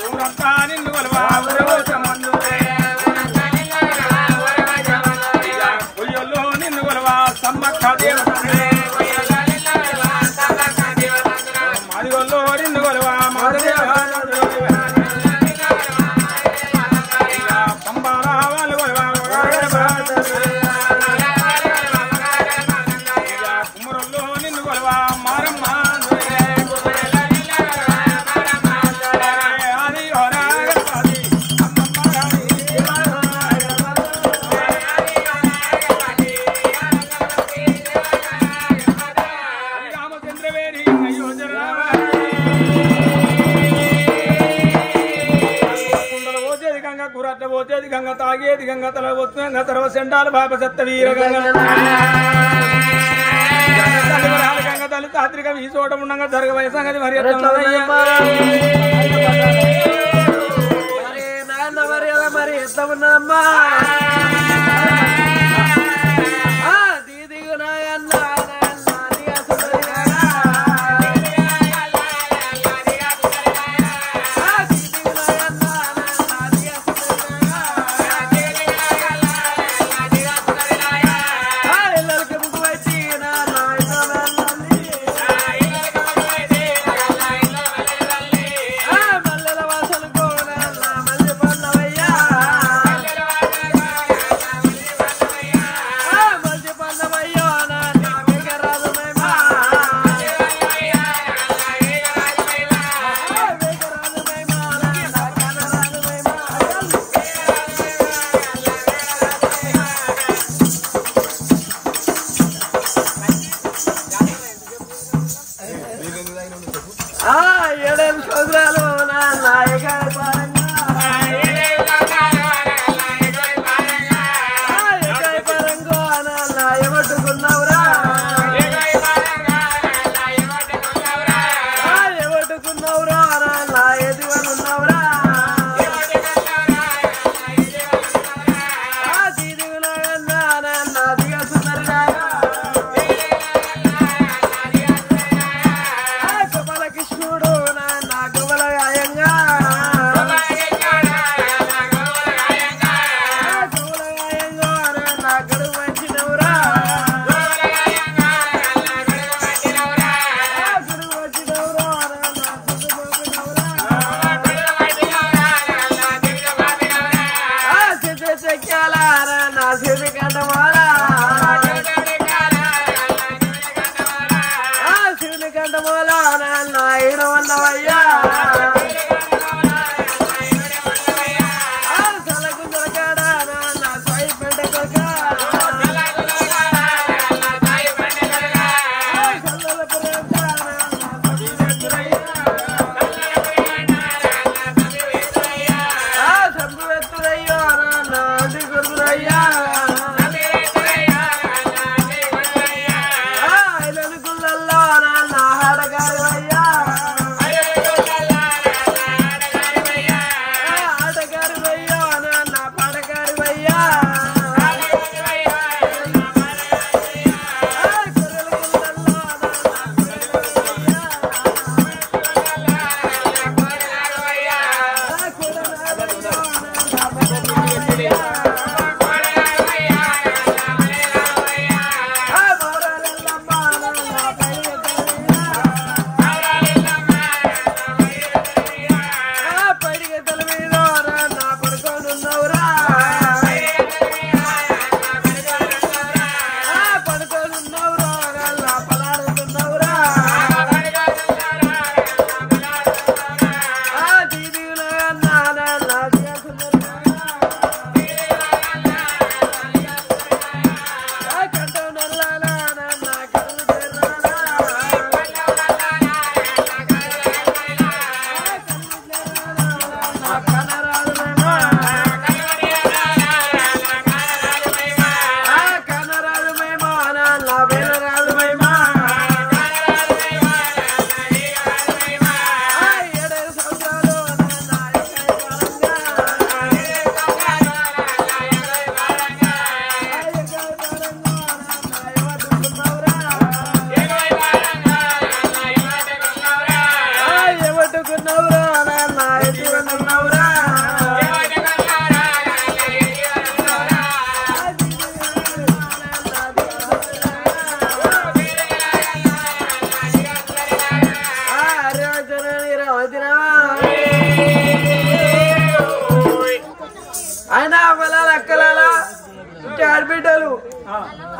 ఊరంతా నిన్ను కొలవా ఊరవోచమందు ఉయ్యల్లో నిన్ను కొలవా సమ్మక్క దేవతనే మాదిగొల్లో నిన్ను కొలవా మాధదేవ గంగ తాగేది గంగ తల గంగ తర్వ సెండాలు బాబ సత్త వీర గంగ గంగ తల్లి తాత్రిక ఈ చోట ఉండగా జరగబోయే సంగతి మరి మరి ఎట్లా ఉన్నదమ్మా దీదిగు నాయన్న అయ్యా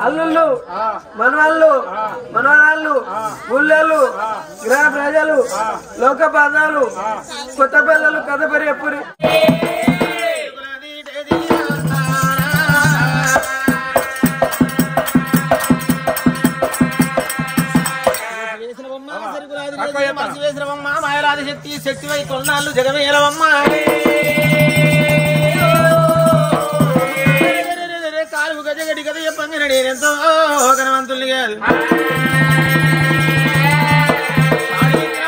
అల్లుళ్ళు మనవాళ్ళు మనవరాళ్ళు ఊళ్ళోళ్ళు గ్రహ ప్రజలు లోక బాధాలు కొత్త పిల్లలు కథ పెరిగేపురి మాయలాది శక్తి శక్తివై కొన్నాళ్ళు జగమేలవమ్మ కాలు గజగడి గద చెప్పంగా నేనెంతో గణవంతుల్ని కాదు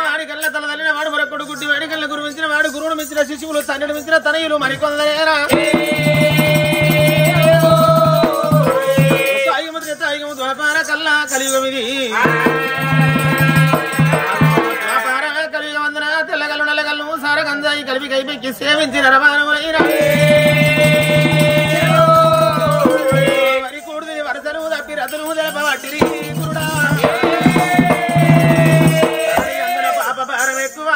వాడి కళ్ళ తల తల్లిన వాడు మరొకడు గుడ్డి వాడి కళ్ళ గురువు మించిన వాడు గురువును మించిన శిశువులు తండ్రిని మించిన తనయులు మరికొందరేరా ద్వాపార కల్లా కలియుగమిది కలియుగమందున తెల్లగల్లు నల్లగల్లు సార గంజాయి కలిపి కైపెక్కి సేవించిన రమానమైన వరి కూడుది వరసలు తప్పి రతులు తెలపబట్టి గురుడా అందులో పాప భారం ఎక్కువ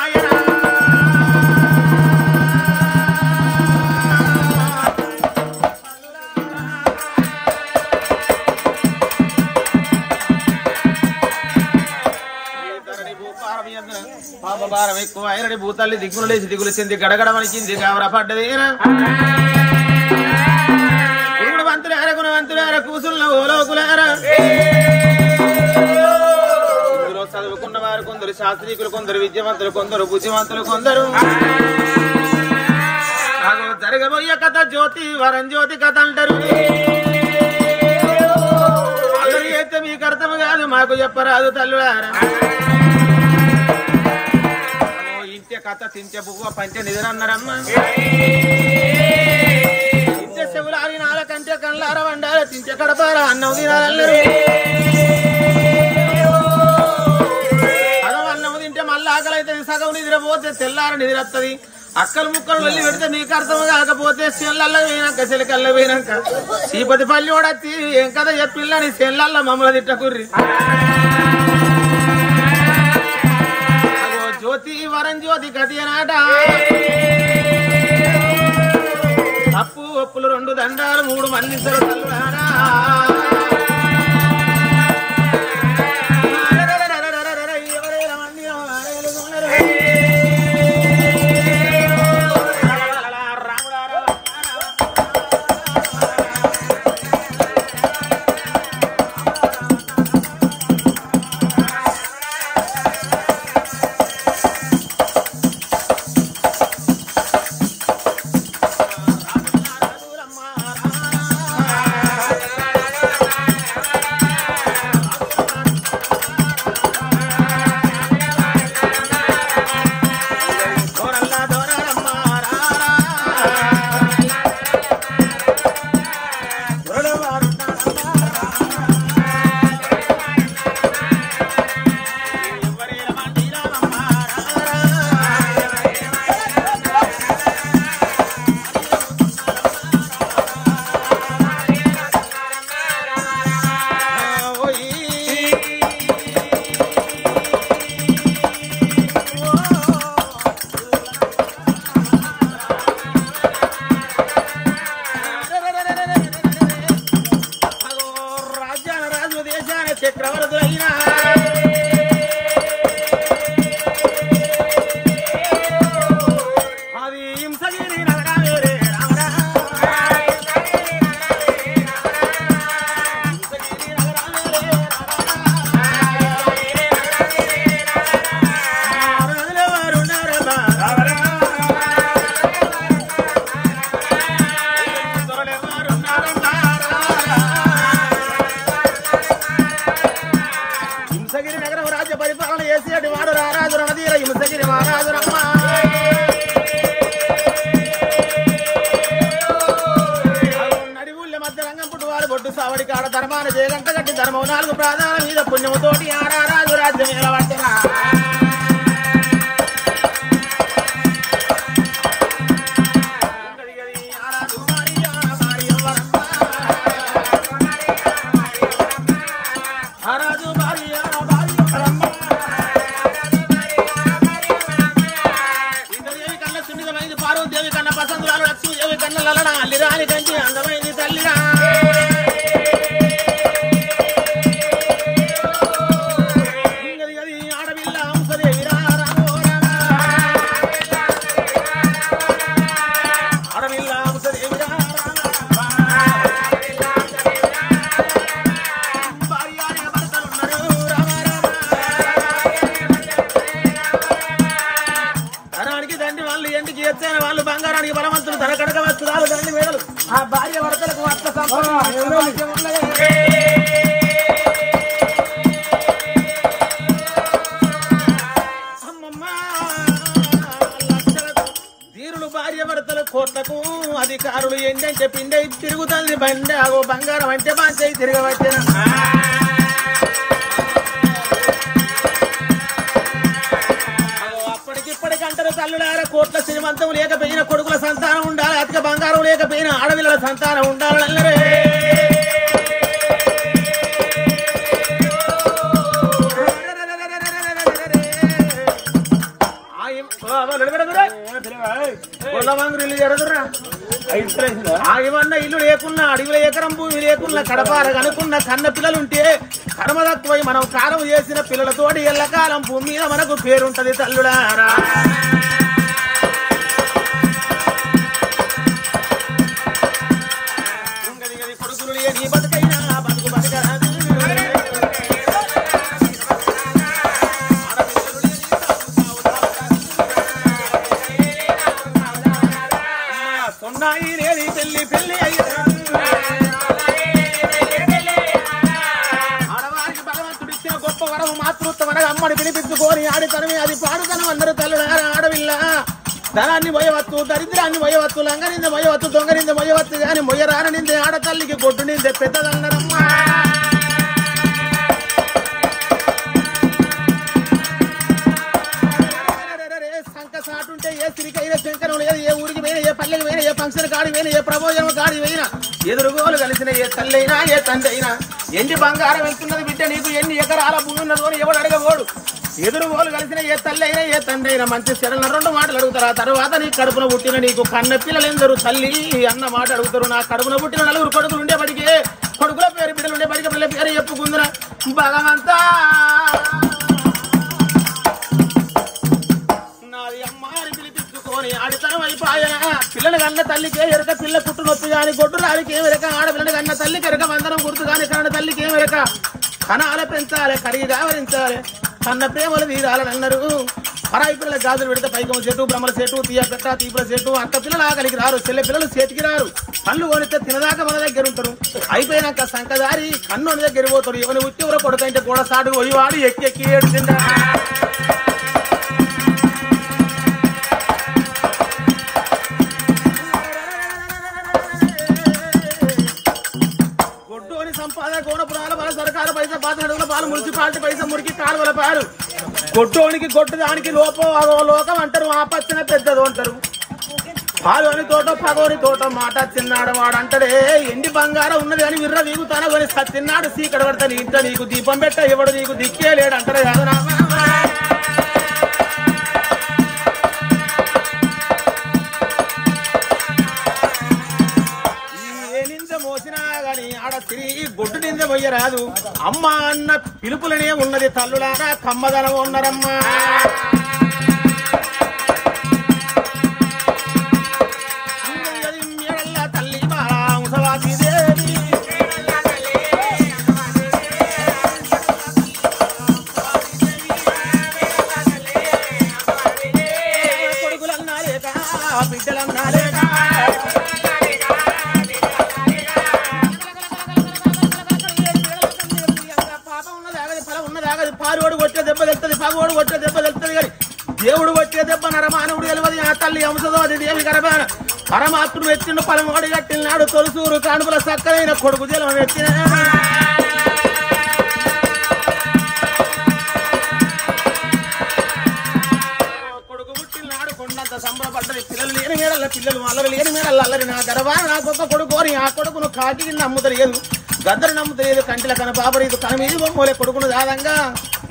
పాపభారం ఎక్కువ ఆయనని భూతాల్ని దిగులు లేచి దిగులు చెంది గడగడ వణికింది గావర పడ్డదేనా గుణవంతులారా గుణవంతులారా కూసున్న ఓలోకులారా ఇందులో చదువుకున్న వారు కొందరు శాస్త్రీకులు కొందరు విద్యావంతులు కొందరు బుద్ధివంతులు కొందరు జరగబోయే కథ జ్యోతి వరం జ్యోతి కథ అంటారు అందరూ అయితే మీకు అర్థం కాదు మాకు చెప్పరాదు తల్లులారా కథ తింటే బువ్వ పంచే నిద్రన్నారమ్మ తింటే చెవులారి నాల కంటే కళ్ళార వండాలి తింటే కడపార అన్నం తినాలన్నారు అన్నం తింటే మళ్ళీ ఆకలి అవుతుంది సగం నిద్రపోతే తెల్లార నిద్ర వస్తుంది అక్కలు ముక్కలు వెళ్ళి పెడితే నీకు అర్థం కాకపోతే సెల్లల్లో పోయినాక చెలికల్లో పోయినాక శ్రీపతి పల్లి కూడా ఏం కదా చెప్పిల్లని సెల్లల్లో మమ్మల్ని తిట్టకుర్రి జ్యోతి వరం జ్యోతి కథనాట తప్పు ఒప్పులు 2 దండాలు 3 మన్నిద్దరు తల్లులారా ధర్మాన జయగంట గట్టి ధర్మం 4 ప్రాణాల మీద పుణ్యముతోటి ఆరారాజు రాజ్యం నిలబడతరా పార్వతీదేవి కన్నా పసందురాలు లక్ష్మీదేవి కన్నా లలన అల్లిరాని కంచి అందమైంది తల్లిరా ధనానికి బలవంతులు ధన కడక వస్తురాలు ధనని వేడలు ఆ భార్య భర్తలకు అత్త ధీరులు భార్య భర్తలు కోట్లకు అధికారులు ఏంటంటే పిండై తిరుగుతుంది బండి ఆగో బంగారం అంటే బాంచై తిరగవచ్చిన అప్పటికిప్పటికంటారు తల్లులార కోట్ల శ్రీమంతం లేకపోయిన కొడుకుల సంతానం ఉండాలి అతిక బంగారం లేకపోయిన ఆడవిల్ల సంతానం ఉండాలి అల్లరే ఆగిమన్న ఇల్లు లేకున్నా అడవిలో ఎకరం భూమి లేకున్నా కడపార కనుకున్న కన్న పిల్లలుంటే కర్మ తక్కువై మనం కాలం చేసిన పిల్లలతోటి ఎల్లకాలం భూమి మీద మనకు పేరుంటది తల్లుడారా కొడుకులు లేని బతుకైనా బతుకు బతకరాదు పెళ్లి పెళ్లి ఆడవారికి భగవంతుడు ఇచ్చిన గొప్ప వరం మాతృత్వం అనగా అమ్మని పిలిపించుకొని ఆడితనమే అది పాడుతనం అందరూ తల్లుడారా ఆడవిల్ల ధనాన్ని మొయ్యవత్తు దరిద్రాన్ని మొయ్యవత్తు లంగనింద మొయ్యవత్తు దొంగనింద మొయ్యవత్తు గాని మొయ్యరానిందే ఆడతల్లికి గొడ్డు నిందే పెద్దదన్నరమ్మా సాటుంటే ఏ సిరికైన శంకరం లేదు ఏ ఊరికి పోయినా ఏ పల్లెకి పోయినా ఏ ఫంక్షన్ కాడి పోయినా ఏ ప్రమోజనం కాడి పోయినా ఎదురుగోలు కలిసిన ఏ తల్లైనా ఏ తండ్రి అయినా ఎన్ని బంగారం వెళ్తున్నది బిడ్డ నీకు ఎన్ని ఎకరాల భూమి ఉన్నదో ఎవడు అడగబోడు ఎదురుగోలు కలిసిన ఏ తల్లి అయినా ఏ తండ్రి అయినా మంచి శరణ రెండు మాటలు అడుగుతారు ఆ తర్వాత నీ కడుపున పుట్టిన నీకు కన్న పిల్లలు ఎందరు తల్లి అన్న మాట అడుగుతారు నా కడుపున పుట్టిన నలుగురు కొడుకులు ఉండేపటికే కొడుకుల పేరు బిడ్డలు ఉండేపటికి పిల్లల పేరు చెప్పుకుందురా భగవంతా ఆడితనం అయిపోయా పిల్లలు కన్న తల్లికే ఎరక పిల్ల పుట్టు నొప్పి గాని గొడ్డు రాలికి ఏమెరక ఆడపిల్లని కన్న తల్లికి ఎరక వందనం గుర్తు గాని కన్న తల్లికి ఏమెరక కనాల పెంచాలి కడిగి దావరించాలి కన్న ప్రేమలు తీరాలని అన్నారు పరాయి పిల్లల గాజులు పెడితే పైకం చెట్టు బ్రహ్మల చెట్టు తీయ పెట్ట తీపుల చెట్టు అత్త పిల్లలు ఆకలికి రారు చెల్లె పిల్లలు చేతికి రారు కళ్ళు కొనితే తినదాకా మన దగ్గర ఉంటారు అయిపోయినాక సంకదారి కన్ను దగ్గర పోతాడు ఎవరి ఉత్తెవరో కొడుకంటే కూడా సాటు పోయివాడు ఎక్కి ఏడుచిందా గోనపురాల పాలు సర్కారు పైసా పాతడుగుల పాలు మున్సిపాలిటీ పైసా మురికి కాలువల పాలు గొడ్డోనికి గొడ్డు దానికి లోకం అంటారు ఆ పచ్చిన పెద్దదు అంటారు పాలు అని తోట పగోని తోట మాట చిన్నాడు వాడు అంటాడే ఎండి బంగారం ఉన్నది అని విర్ర వీగుతాన కొని తిన్నాడు సీకడ పడతా నీ ఇంట నీకు దీపం పెట్ట ఎవడు నీకు దిక్కే లేడు అంటారు కాదు గొడ్డు నింద పోయ్యరాదు అమ్మ అన్న పిలుపులనే ఉన్నది తల్లులారా కమ్మదనం ఉన్నారమ్మా తల్లి ముసలాది దేవి కొడుకులన్నా లేక బిడ్డలన్నా లేక పారువాడు కొట్టే దెబ్బ తెలుస్తుంది పగవాడు కొట్టే దెబ్బ తెలుస్తుంది కానీ దేవుడు కొట్టే దెబ్బ నరమానవుడు తెలియదు ఆ తల్లి అంశదో అది దేవి గర్భాన పరమాత్ముడు ఎత్తిండు పరమోడి కట్టినాడు తొలుసూరు కానుపుల సక్కలైన కొడుకు జలం ఎత్తిన కొడుకు పుట్టినాడు కొండంత సంబరపడ్డది పిల్లలు లేని మేడల పిల్లలు అల్లరి లేని మేడల అల్లరి నా గర్భాన నాకొక్క కొడుకోని ఆ కొడుకును కాకి నమ్ముతలేదు గద్దరు నమ్ముతలేదు కంటిల కన బాబరీదు కనమీది బొమ్మలే కొడుకును దాదంగా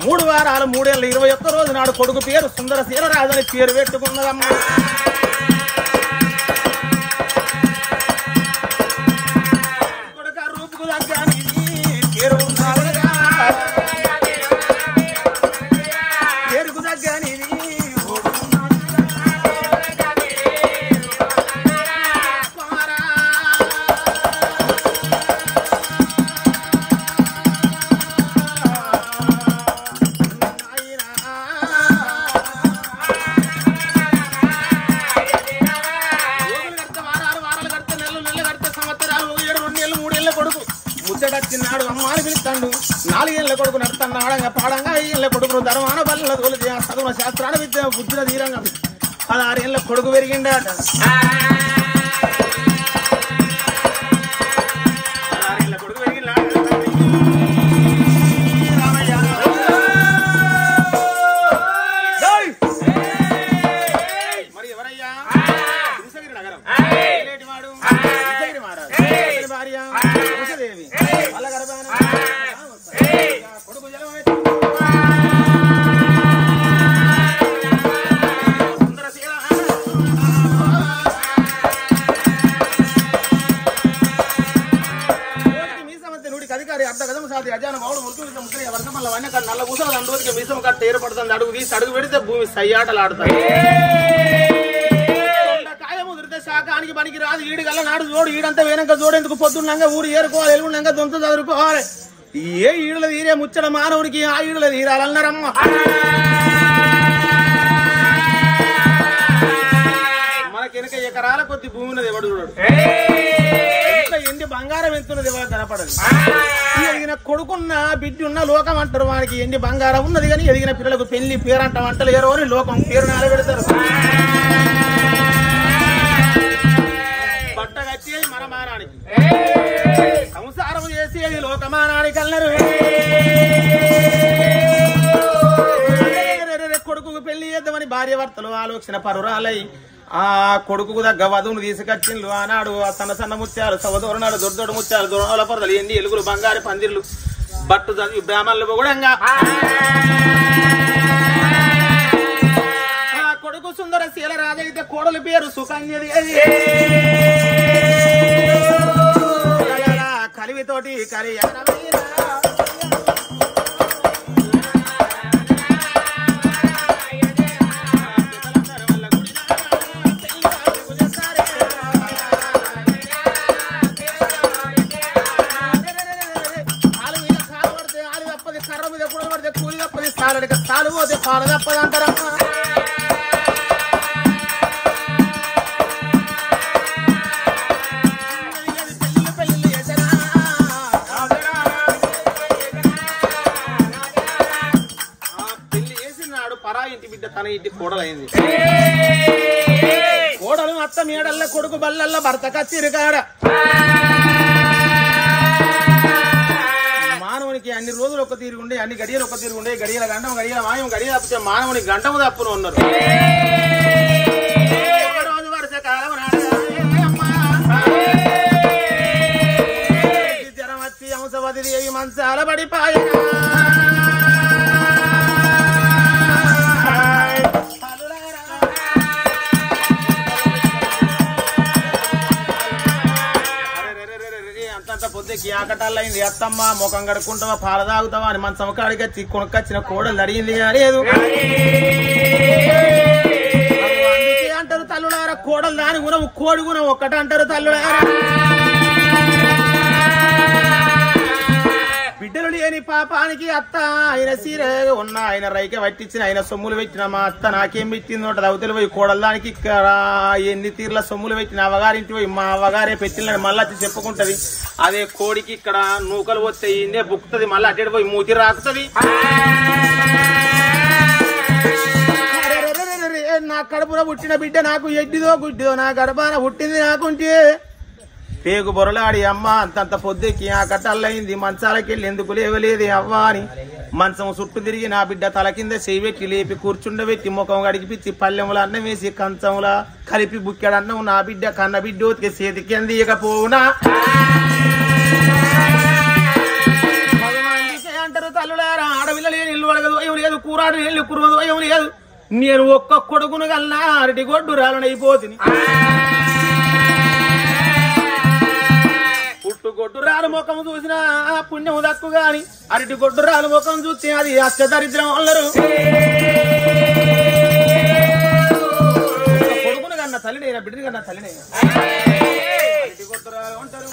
3 వారాలు 3 ఏళ్ళ 21 రోజు నాడు కొడుకు పేరు సుందర శీలరాజని పేరు పెట్టుకున్నదమ్మా కొడుక రూపుకు దగ్గాని పేరు పేరుకు దగ్గాని నడుతాడు 4 ఏళ్ళ కొడుకు నడుతాడు ఆడంగా పాడంగా 5 ఏళ్ళ కొడుకును ధర్మాన బల్ల తోలు చదువున శాస్త్రాన్ని విద్య బుద్ధిన తీరంగా 16 ఏళ్ళ కొడుకు పెరిగిండాట 16 ఏళ్ళ కొడుకు పెరిగిందా మరి ఎవరయ్యా హింసగిరి నగరం ఏలేటివాడు హింసగిరి మహారాజు భార్య ఉషదేవి వాళ్ళ గర్భాన కొడుకు జలమేటి అధికారి అర్ధ గజం సాధి అజాన మౌడు మురుకులు ముక్కలు వర్షం వల్ల వన్య నల్ల పూసలు అందువరకు మీసం కట్ట ఏర్పడుతుంది అడుగు తీసి అడుగు పెడితే భూమి సయ్యాటలాడుతాయి కాయ ముదిరితే శాఖానికి పనికి రాదు ఈడు గల్ల నాడు జోడు ఈడంతా వేనక జోడెందుకు పొద్దున్నంగా ఊరు ఏరుకోవాలి ఎలుగుండంగా దొంత చదువుకోవాలి ఏ ఈడుల తీరే ముచ్చట మానవుడికి ఆ ఈడుల తీరాలన్నారమ్మ మనకెనక ఎకరాల కొద్ది భూమి ఉన్నది ఎవడు చూడడు ఎండి బంగారం ఎంతున్నది ఎవరు కనపడదు ఎదిగిన కొడుకున్న బిడ్డ ఉన్న లోకం అంటారు వానికి ఎండి బంగారం ఉన్నది కానీ ఎదిగిన పిల్లలకు పెళ్లి పేరంట వంటలు ఏరో అని లోకం పేరు నిలబెడతారు బట్ట కట్టేది మన మానానికి సంసారం చేసేది లోకమానానికి అన్నారు కొడుకు పెళ్లి చేద్దామని భార్య భర్తలు ఆలోచన పరురాలై ఆ కొడుకు దగ్గ వధువును తీసుకొచ్చిండ్లు ఆనాడు ఆ సన్న సన్న ముత్యాలు సవదోరణాలు దొడ్డొడు ముత్యాలు దొరల పరదలు ఎన్ని ఎలుగులు బంగారు పందిర్లు బట్టు చదివి బ్రాహ్మణులు పొగడంగా ఆ కొడుకు సుందర శీల రాజైతే కోడలు పేరు సుకన్యది కలివితోటి కలి సాలు పోతే పాలు తప్పదంటారమ్మా పెళ్లి చేసినాడు పరా ఇంటి బిడ్డ తన ఇంటి కోడలైంది కోడలు అత్త మేడల్ల కొడుకు బల్లల్ల భర్త కచ్చిరికాడ మానవునికి అన్ని రోజులు ఒక తీరు ఉండే అన్ని గడియలు ఒక తీరు ఉండే గడియల గంటం గడియల మాయం గడియ తప్పితే మానవునికి గంటము తప్పును ఉన్నారు రోజు వర్షకాలం జ్వరం వచ్చి అంశవతి దేవి మంచాల పడిపాయ పొద్దుకి ఆకటాలైంది అత్తమ్మ ముఖం కడుక్కుంటావా పాల తాగుతావా అని మంచం కాడికి వచ్చి కొనుక్కొచ్చిన కోడలు అడిగింది లేదు అందుకే అంటారు తల్లులారా కోడలు దాని గుణం కోడి గుణం ఒక్కటి అంటారు తల్లులారా బిడ్డలు లేని పాపానికి అత్త ఆయన సీర ఉన్న ఆయన రైకే పట్టించిన ఆయన సొమ్ములు పెట్టిన మా అత్త నాకేం పెట్టింది ఉంటుంది అవతలి పోయి కోడలు దానికి ఇక్కడ ఎన్ని తీర్ల సొమ్ములు పెట్టిన అవ్వగారింటి పోయి మా అవ్వగారే పెట్టిన మళ్ళీ వచ్చి చెప్పుకుంటది అదే కోడికి ఇక్కడ నూకలు వస్తాయి ఇందే బుక్కుతుంది మళ్ళీ అటు పోయి మూతి రాకుతుంది నా కడుపున పుట్టిన బిడ్డ నాకు ఎడ్డిదో గుడ్డిదో నా గడపాన పుట్టింది నాకుంటే పేగు బొరలాడి అమ్మ అంతంత పొద్దుకి ఆ కట్టల్లయింది మంచాలకెళ్ళి ఎందుకు లేవలేదే అవ్వా అని మంచం చుట్టూ తిరిగి నా బిడ్డ తల కింద చెయ్యి లేపి కూర్చుండబెట్టి ముఖం గడిగిపిచ్చి పల్లెముల అన్నం వేసి కంచంలా కలిపి బుక్కెడు అన్నం నా బిడ్డ కన్న బిడ్డోతికి చేతికి అందియకపోవునా అంటారు తల్లులారా ఆడపిల్ల లేని ఇల్లు అడగదు ఏం లేదు కూరాడు నీళ్ళు కురవదు ఏం లేదు నేను ఒక్క కొడుకును కల్లా అరటి గొడ్డు రాలనైపోతుంది పుట్టు గొడ్డు రాలు ముఖం చూసినా పుణ్యం దక్కు గాని అరటి గొడ్డు రాలు ముఖం చూస్తే అది అష్ట దరిద్రం అల్లరు కొడుకును కన్నా తల్లినైనా బిడ్డని కన్నా తల్లినైనా అరటి గొడ్డు రాలు అంటారు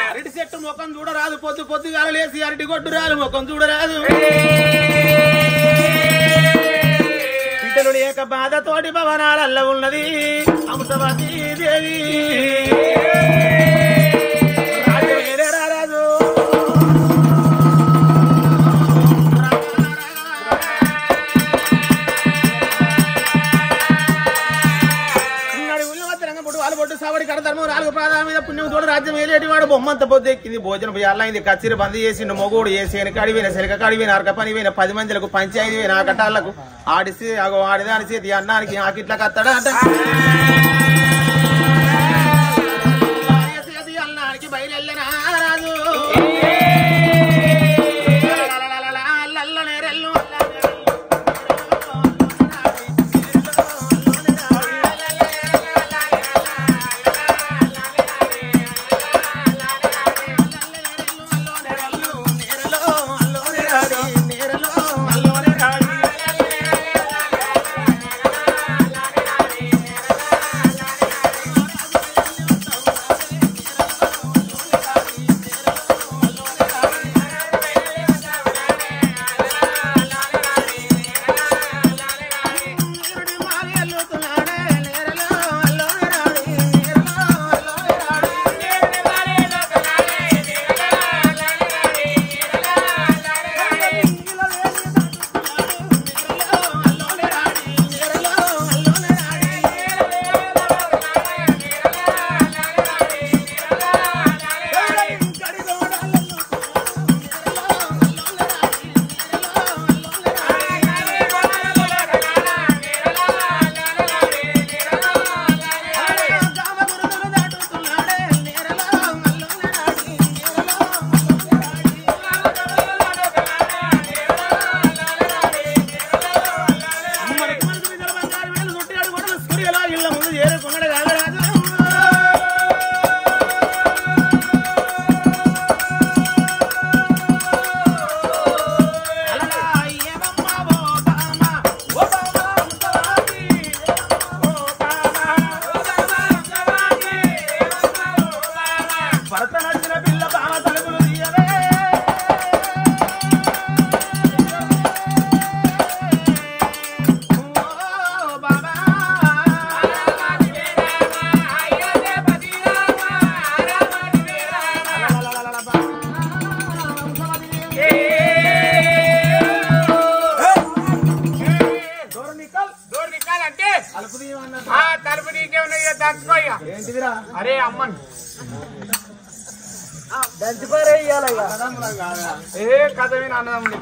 అరటి చెట్టు ముఖం చూడరాదు పొద్దు పొద్దుగా లేసి అరటి గొడ్డు రాలు ముఖం చూడరాదు బిడ్డలు లేక బాధతోటి భవనాలల్ల ఉన్నది అంశవతీ దేవి రాజు తోడు రాజ్యం ఏలేటి వాడు బొమ్మంత పొద్దు ఎక్కింది భోజనం అల్లైంది కచ్చిరి బంద్ చేసిండు మొగోడు వేసి కడిపోయిన సెలక కడిపోయిన అరక పని పోయిన 10 మందిలకు పంచాయతీ పోయిన ఆ కట్టాలకు ఆడిసి ఆడిదాని చేతి అన్నానికి ఆకిట్లా కత్తాడా అంటే అన్నానికి బయలుదేరిన రాజు అరే అమ్మన్ ఏ కథ విని అన్నదమ్ముడు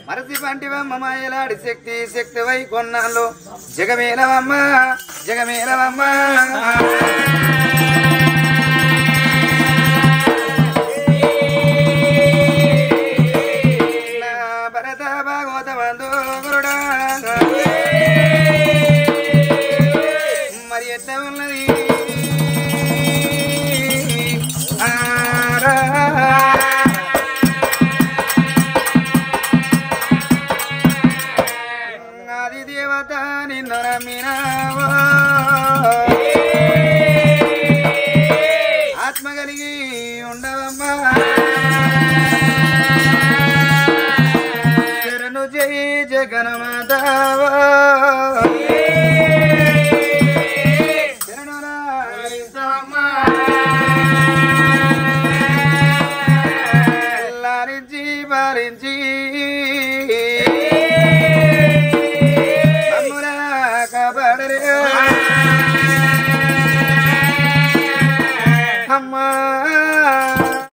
మరసి పంటివమ్మ మాయలాడి శక్తి శక్తివై కొన్నాళ్ళు జగమేలవమ్మ జగమేలవమ్మ భరత భాగవత బంధు గురుడా మరి ఎట్లా ఉన్నది ఆది దేవత నిన్ను నమ్మినావో ఆత్మ కలిగి ఉండవమ్మా శరణు జై జగన్మాతావో శరణు రామా లారించి బారించి మమ్మురా కాపాడరే